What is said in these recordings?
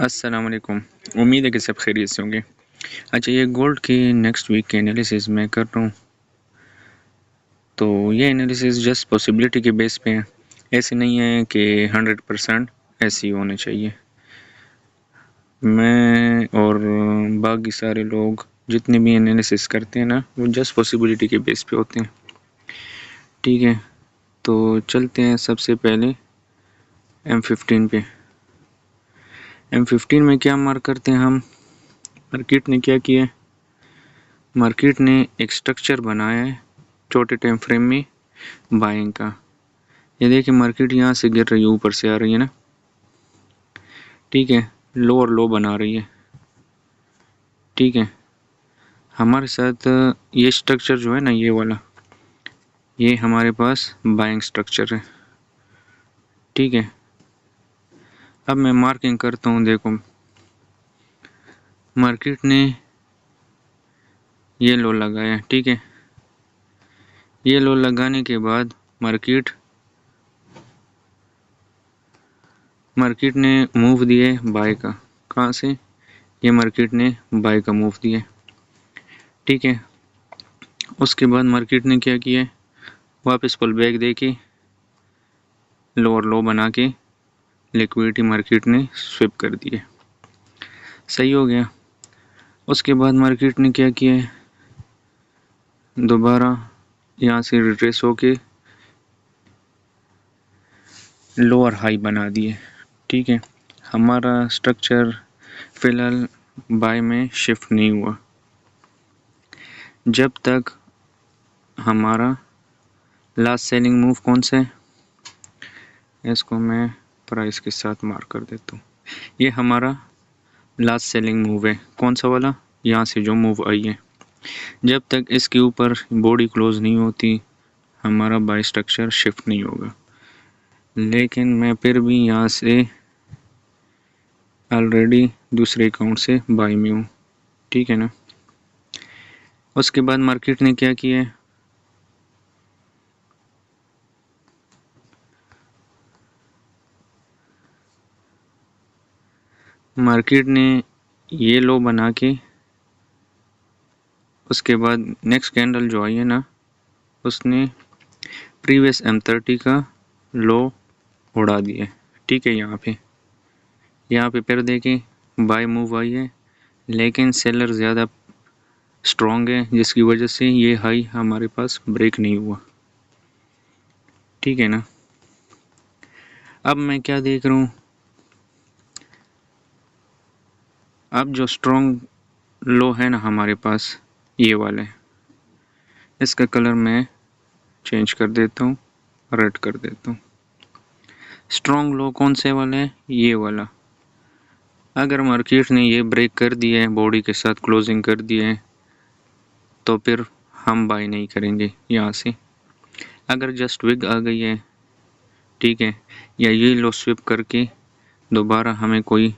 अस्सलाम वालेकुम। उम्मीद है कि सब खैरियत से होंगे। अच्छा, ये गोल्ड की नेक्स्ट वीक के एनालिसिस मैं कर रहा हूँ। तो ये एनालिसिस जस्ट पॉसिबिलिटी के बेस पे है, ऐसे नहीं है कि 100% ऐसे ही होने चाहिए। मैं और बाकी सारे लोग जितने भी एनालिसिस करते हैं ना, वो जस्ट पॉसिबिलिटी के बेस पे होते हैं। ठीक है, तो चलते हैं सबसे पहले M15 पे। M15 में क्या मार्क करते हैं हम? मार्केट ने क्या किया? मार्केट ने एक स्ट्रक्चर बनाया है छोटे टाइम फ्रेम में बाइंग का। ये देखिए, मार्केट यहाँ से गिर रही है, ऊपर से आ रही है ना। ठीक है, लो और लो बना रही है। ठीक है, हमारे साथ ये स्ट्रक्चर जो है ना, ये वाला, ये हमारे पास बाइंग स्ट्रक्चर है। ठीक है, अब मैं मार्किंग करता हूँ। देखो, मार्केट ने ये लो लगाया। ठीक है, ये लो लगाने के बाद मार्केट ने मूव दिए बाय का। कहाँ से? ये मार्केट ने बाय का मूव दिया। ठीक है, उसके बाद मार्केट ने क्या किया? वापस पुल बैक दे के लो और लो बना के लिक्विडिटी मार्केट ने स्विप कर दी है। सही हो गया। उसके बाद मार्केट ने क्या किया है? दोबारा यहाँ से रिट्रेस होके लोअर हाई बना दिए। ठीक है, हमारा स्ट्रक्चर फिलहाल बाय में शिफ्ट नहीं हुआ जब तक हमारा लास्ट सेलिंग मूव कौन सा है, इसको मैं प्राइस के साथ मार्क कर देता हूँ। ये हमारा लास्ट सेलिंग मूव है। कौन सा वाला? यहाँ से जो मूव आई है। जब तक इसके ऊपर बॉडी क्लोज नहीं होती, हमारा बाय स्ट्रक्चर शिफ्ट नहीं होगा। लेकिन मैं फिर भी यहाँ से ऑलरेडी दूसरे अकाउंट से बाय में हूँ। ठीक है ना। उसके बाद मार्केट ने क्या किया है? मार्केट ने ये लो बना के उसके बाद नेक्स्ट कैंडल जो आई है ना, उसने प्रीवियस M30 का लो उड़ा दिया। ठीक है, यहाँ पे फिर देखें बाय मूव आई है, लेकिन सेलर ज़्यादा स्ट्रॉन्ग है, जिसकी वजह से ये हाई हमारे पास ब्रेक नहीं हुआ। ठीक है ना। अब मैं क्या देख रहा हूँ? अब जो स्ट्रॉन्ग लो है ना हमारे पास, ये वाले, इसका कलर मैं चेंज कर देता हूँ, रेड कर देता हूँ। स्ट्रॉन्ग लो कौन से वाले हैं? ये वाला। अगर मार्केट ने ये ब्रेक कर दिया है, बॉडी के साथ क्लोजिंग कर दिया है, तो फिर हम बाय नहीं करेंगे यहाँ से। अगर जस्ट विग आ गई है, ठीक है, या ये लो स्विप करके दोबारा हमें कोई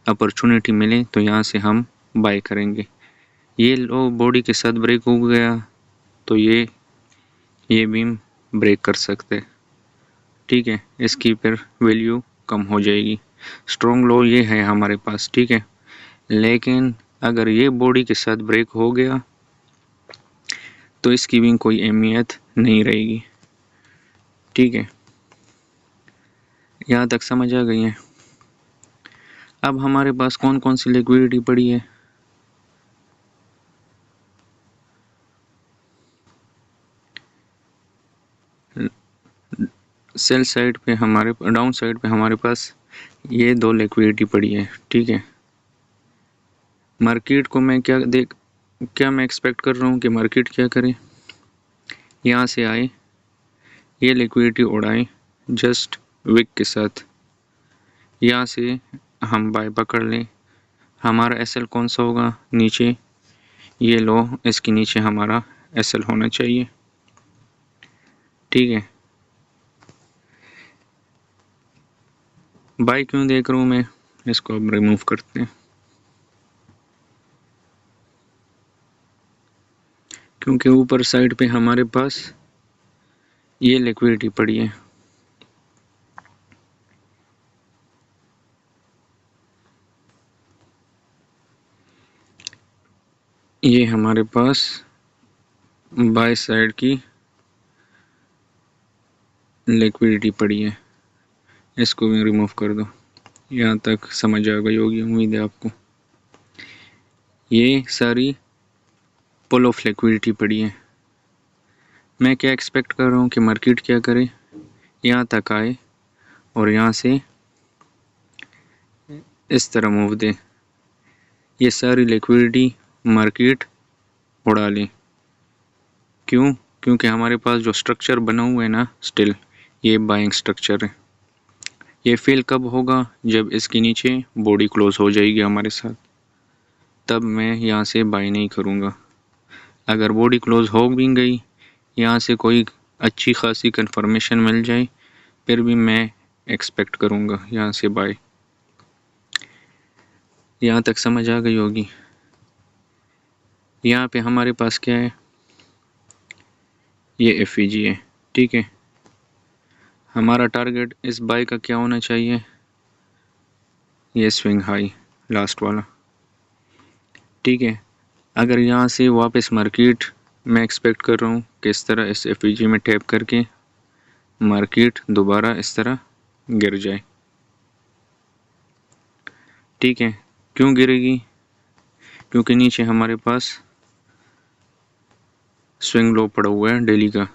अपॉर्चुनिटी मिले, तो यहाँ से हम बाय करेंगे। ये लो बॉडी के साथ ब्रेक हो गया तो ये बीम ब्रेक कर सकते। ठीक है, इसकी फिर वैल्यू कम हो जाएगी। स्ट्रॉन्ग लो ये है हमारे पास। ठीक है, लेकिन अगर ये बॉडी के साथ ब्रेक हो गया तो इसकी भी कोई अहमियत नहीं रहेगी। ठीक है, यहाँ तक समझ आ गई है। अब हमारे पास कौन कौन सी लिक्विडिटी पड़ी है? सेल साइड पे डाउन साइड पे हमारे पास ये दो लिक्विडिटी पड़ी है। ठीक है, मार्केट को मैं क्या मैं एक्सपेक्ट कर रहा हूँ कि मार्केट क्या करे? यहाँ से आए, ये लिक्विडिटी उड़ाए जस्ट विक के साथ, यहाँ से हम बाय पकड़ लें। हमारा एसएल कौन सा होगा? नीचे ये लो, इसके नीचे हमारा एसएल होना चाहिए। ठीक है, बाय क्यों देख रहा हूँ मैं? इसको अब रिमूव करते हैं, क्योंकि ऊपर साइड पे हमारे पास ये लिक्विडिटी पड़ी है। ये हमारे पास बाय साइड की लिक्विडिटी पड़ी है, इसको भी रिमूव कर दो। यहाँ तक समझ आ गई होगी उम्मीद है आपको। ये सारी पुल ऑफ लिक्विडिटी पड़ी है। मैं क्या एक्सपेक्ट कर रहा हूँ कि मार्केट क्या करे, यहाँ तक आए और यहाँ से इस तरह मूव दे, ये सारी लिक्विडिटी मार्केट उड़ा ले। क्यों? क्योंकि हमारे पास जो स्ट्रक्चर बना हुआ है ना, स्टिल ये बाइंग स्ट्रक्चर है। ये फेल कब होगा? जब इसके नीचे बॉडी क्लोज हो जाएगी हमारे साथ, तब मैं यहाँ से बाई नहीं करूँगा। अगर बॉडी क्लोज हो भी गई, यहाँ से कोई अच्छी खासी कंफर्मेशन मिल जाए, फिर भी मैं एक्सपेक्ट करूँगा यहाँ से बाई। यहाँ तक समझ आ गई होगी। यहाँ पे हमारे पास क्या है, ये एफईजी है, ठीक है। हमारा टारगेट इस बाई का क्या होना चाहिए, ये स्विंग हाई लास्ट वाला, ठीक है। अगर यहाँ से वापस मार्केट, मैं एक्सपेक्ट कर रहा हूँ कि इस तरह इस एफईजी में टैप करके मार्केट दोबारा इस तरह गिर जाए, ठीक है। क्यों गिरेगी? क्योंकि नीचे हमारे पास स्विंग लो पड़ा हुआ है डेली का।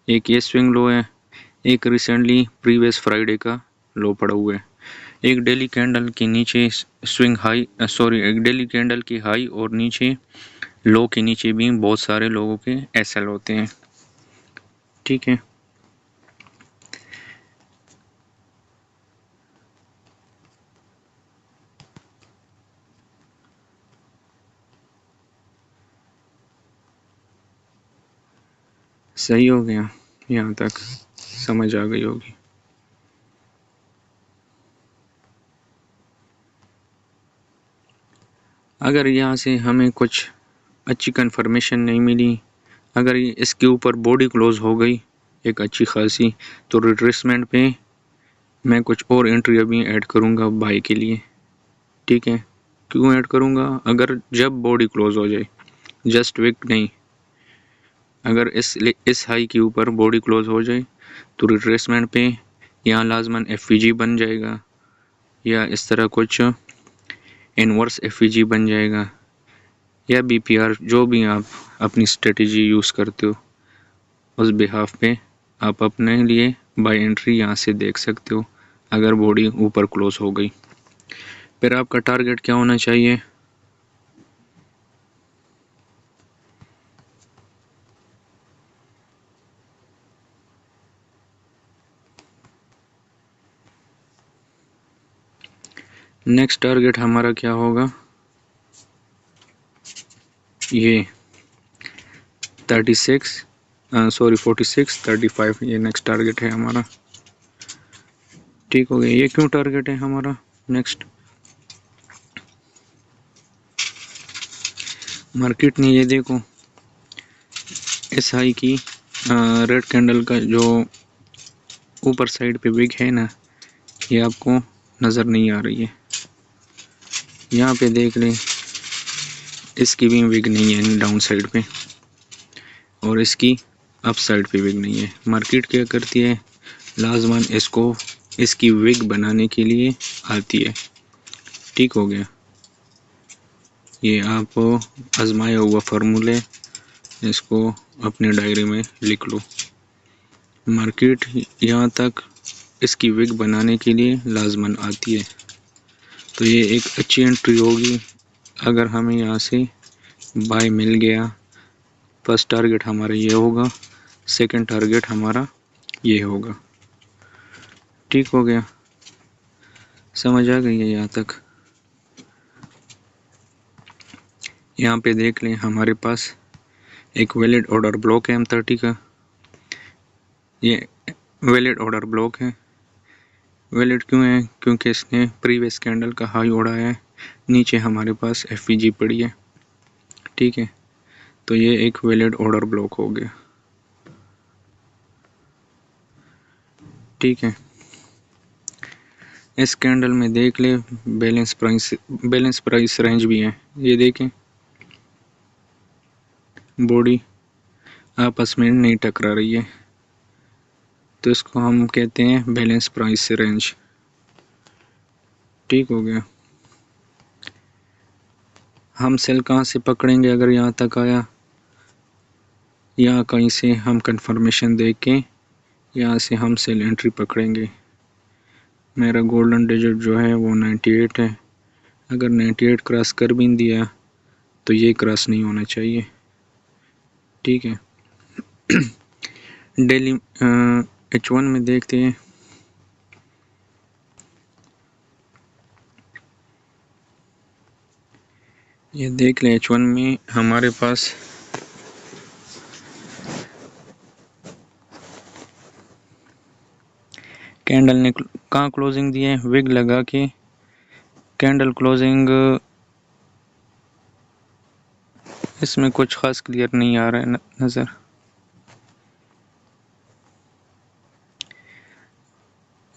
एक ये स्विंग लो है, एक रिसेंटली प्रीवियस फ्राइडे का लो पड़ा हुआ है। एक डेली कैंडल के नीचे स्विंग हाई, एक डेली कैंडल की हाई और नीचे लो के नीचे भी बहुत सारे लोगों के एसएल होते हैं, ठीक है। सही हो गया, यहाँ तक समझ आ गई होगी। अगर यहाँ से हमें कुछ अच्छी कंफर्मेशन नहीं मिली, अगर ये इसके ऊपर बॉडी क्लोज हो गई एक अच्छी खासी, तो रिट्रेसमेंट पे मैं कुछ और एंट्री अभी ऐड करूँगा बाई के लिए, ठीक है। क्यों ऐड करूँगा? अगर जब बॉडी क्लोज हो जाए, जस्ट विक नहीं, अगर इस हाई के ऊपर बॉडी क्लोज हो जाए तो रिट्रेसमेंट पे यहाँ लाजमन एफईजी बन जाएगा, या इस तरह कुछ इनवर्स एफईजी बन जाएगा, या बीपीआर, जो भी आप अपनी स्ट्रेटजी यूज़ करते हो उस बिहाफ पे आप अपने लिए बाय एंट्री यहाँ से देख सकते हो। अगर बॉडी ऊपर क्लोज हो गई, फिर आपका टारगेट क्या होना चाहिए, नेक्स्ट टारगेट हमारा क्या होगा, ये 46 35, ये नेक्स्ट टारगेट है हमारा, ठीक हो गया। ये क्यों टारगेट है हमारा नेक्स्ट? मार्केट ने ये देखो इस हाई की रेड कैंडल का जो ऊपर साइड पे विग है ना, ये आपको नज़र नहीं आ रही है। यहाँ पे देख लें, इसकी भी विग नहीं है डाउन साइड पे, और इसकी अप साइड पे विग नहीं है। मार्केट क्या करती है, लाजमन इसको इसकी विग बनाने के लिए आती है, ठीक हो गया। ये आप आजमाया हुआ फार्मूले, इसको अपने डायरी में लिख लो। मार्केट यहाँ तक इसकी विग बनाने के लिए लाजमन आती है, तो ये एक अच्छी एंट्री होगी। अगर हमें यहाँ से बाय मिल गया, फर्स्ट टारगेट हमारा ये होगा, सेकंड टारगेट हमारा ये होगा, ठीक हो गया। समझ आ गई है यहाँ तक? यहाँ पे देख लें, हमारे पास एक वैलिड ऑर्डर ब्लॉक है M30 का, ये वैलिड ऑर्डर ब्लॉक है। वैलिड क्यों है? क्योंकि इसने प्रीवियस कैंडल का हाई ओढ़ा है, नीचे हमारे पास एफईजी पड़ी है, ठीक है। तो ये एक वैलिड ऑर्डर ब्लॉक हो गया, ठीक है। इस कैंडल में देख ले बैलेंस प्राइस रेंज भी है, ये देखें बॉडी आपस में नहीं टकरा रही है, तो इसको हम कहते हैं बैलेंस प्राइस रेंज। ठीक हो गया। हम सेल कहाँ से पकड़ेंगे? अगर यहाँ तक आया, यहाँ कहीं से हम कंफर्मेशन दे के यहाँ से हम सेल एंट्री पकड़ेंगे। मेरा गोल्डन डिजिट जो है वो 98 है। अगर 98 क्रॉस कर भी दिया तो ये क्रॉस नहीं होना चाहिए। ठीक है। डेली H1 में देखते हैं। ये देख लें, H1 में हमारे पास कैंडल ने कहाँ क्लोजिंग दी है? विग लगा के कैंडल क्लोजिंग। इसमें कुछ खास क्लियर नहीं आ रहा है नज़र।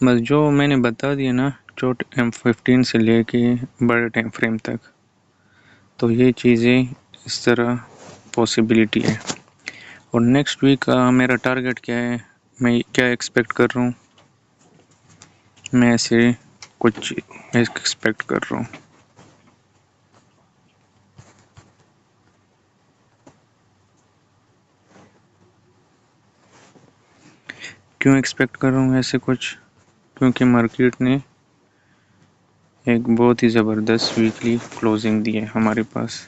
बस जो मैंने बता दिया ना, छोटे M15 से लेके बड़े टाइम फ्रेम तक, तो ये चीज़ें इस तरह पॉसिबिलिटी है। और नेक्स्ट वीक का मेरा टारगेट क्या है, मैं क्या एक्सपेक्ट कर रहा हूँ? मैं ऐसे कुछ एक्सपेक्ट कर रहा हूँ। क्यों एक्सपेक्ट कर रहा हूँ ऐसे कुछ? क्योंकि मार्केट ने एक बहुत ही ज़बरदस्त वीकली क्लोजिंग दी है हमारे पास।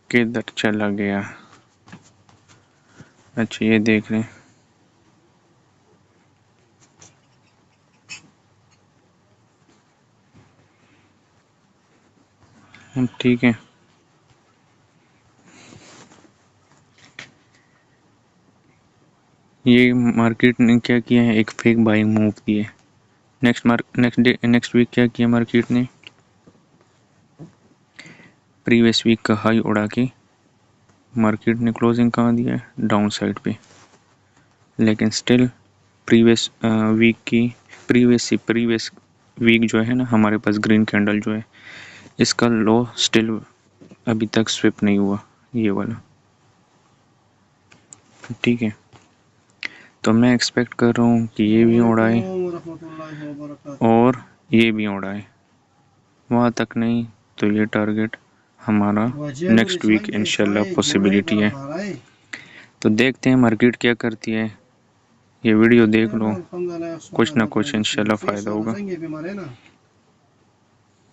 किधर चला गया? अच्छा, ये देख रहे हैं। ठीक है। ये मार्केट ने क्या किया है? एक फेक बाइंग मूव की है। नेक्स्ट वीक क्या किया मार्केट ने? प्रीवियस वीक का हाई उड़ा के मार्केट ने क्लोजिंग कहाँ दिया है? डाउन साइड पे। लेकिन स्टिल प्रीवियस वीक जो है ना, हमारे पास ग्रीन कैंडल जो है, इसका लो स्टिल अभी तक स्विप नहीं हुआ, ये वाला। ठीक है। तो मैं एक्सपेक्ट कर रहा हूँ कि ये भी उड़ाए और ये भी उड़ाए। वहाँ तक नहीं तो ये टारगेट हमारा नेक्स्ट वीक इंशाल्लाह पॉसिबिलिटी है। तो देखते हैं मार्केट क्या करती है। ये वीडियो देख लो, कुछ ना कुछ इंशाल्लाह फ़ायदा होगा।